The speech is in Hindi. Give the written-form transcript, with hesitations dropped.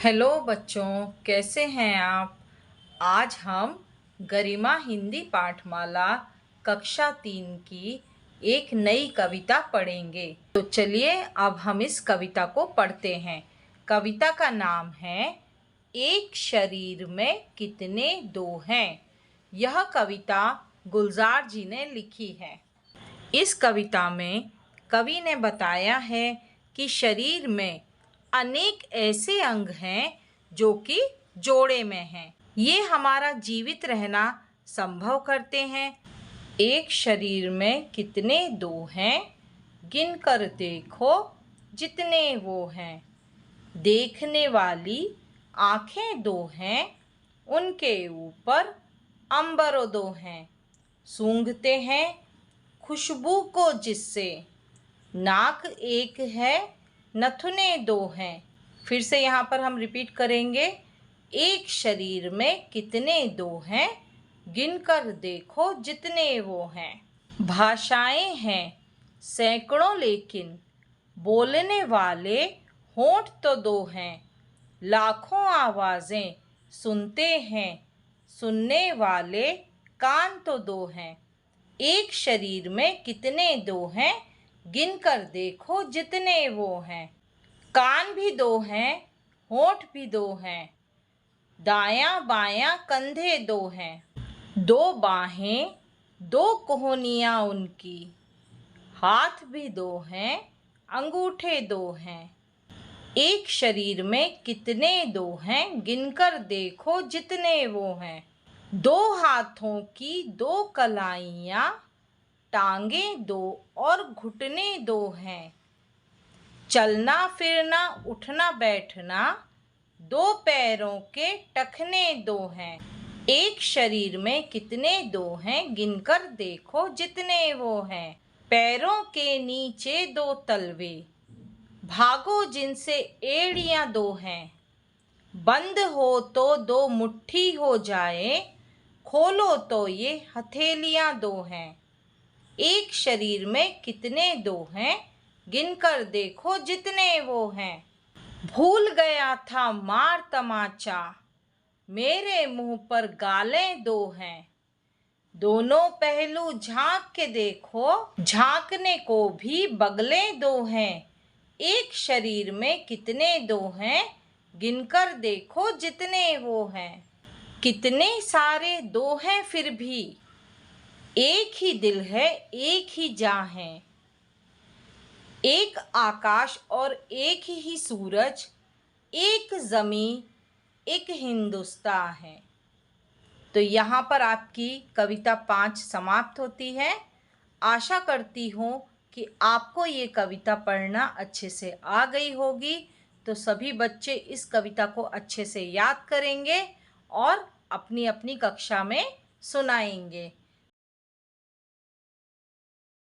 हेलो बच्चों, कैसे हैं आप। आज हम गरिमा हिंदी पाठमाला कक्षा 3 की एक नई कविता पढ़ेंगे। तो चलिए अब हम इस कविता को पढ़ते हैं। कविता का नाम है एक शरीर में कितने दो हैं। यह कविता गुलजार जी ने लिखी है। इस कविता में कवि ने बताया है कि शरीर में अनेक ऐसे अंग हैं जो कि जोड़े में हैं। ये हमारा जीवित रहना संभव करते हैं। एक शरीर में कितने दो हैं, गिन कर देखो जितने वो हैं। देखने वाली आंखें दो हैं, उनके ऊपर अंबरों दो हैं। सूंघते हैं खुशबू को जिससे, नाक एक है नथुने दो हैं। फिर से यहाँ पर हम रिपीट करेंगे। एक शरीर में कितने दो हैं, गिनकर देखो जितने वो हैं। भाषाएं हैं सैकड़ों लेकिन बोलने वाले होंठ तो दो हैं। लाखों आवाज़ें सुनते हैं, सुनने वाले कान तो दो हैं। एक शरीर में कितने दो हैं, गिनकर देखो जितने वो हैं। कान भी दो हैं, होंठ भी दो हैं, दायां बायां कंधे दो हैं। दो बाहें, दो कोहनियां उनकी, हाथ भी दो हैं, अंगूठे दो हैं। एक शरीर में कितने दो हैं, गिनकर देखो जितने वो हैं। दो हाथों की दो कलाइयाँ, टांगें दो और घुटने दो हैं। चलना फिरना उठना बैठना, दो पैरों के टखने दो हैं। एक शरीर में कितने दो हैं, गिनकर देखो जितने वो हैं। पैरों के नीचे दो तलवे, भागो जिनसे एड़ियां दो हैं। बंद हो तो दो मुट्ठी हो जाए, खोलो तो ये हथेलियां दो हैं। एक शरीर में कितने दो हैं, गिनकर देखो जितने वो हैं। भूल गया था मार तमाचा, मेरे मुंह पर गालें दो हैं। दोनों पहलू झांक के देखो, झांकने को भी बगलें दो हैं। एक शरीर में कितने दो हैं, गिनकर देखो जितने वो हैं। कितने सारे दो हैं फिर भी, एक ही दिल है एक ही जान है। एक आकाश और एक ही सूरज, एक ज़मीं एक हिंदुस्तान है। तो यहाँ पर आपकी कविता 5 समाप्त होती है। आशा करती हूँ कि आपको ये कविता पढ़ना अच्छे से आ गई होगी। तो सभी बच्चे इस कविता को अच्छे से याद करेंगे और अपनी अपनी कक्षा में सुनाएंगे।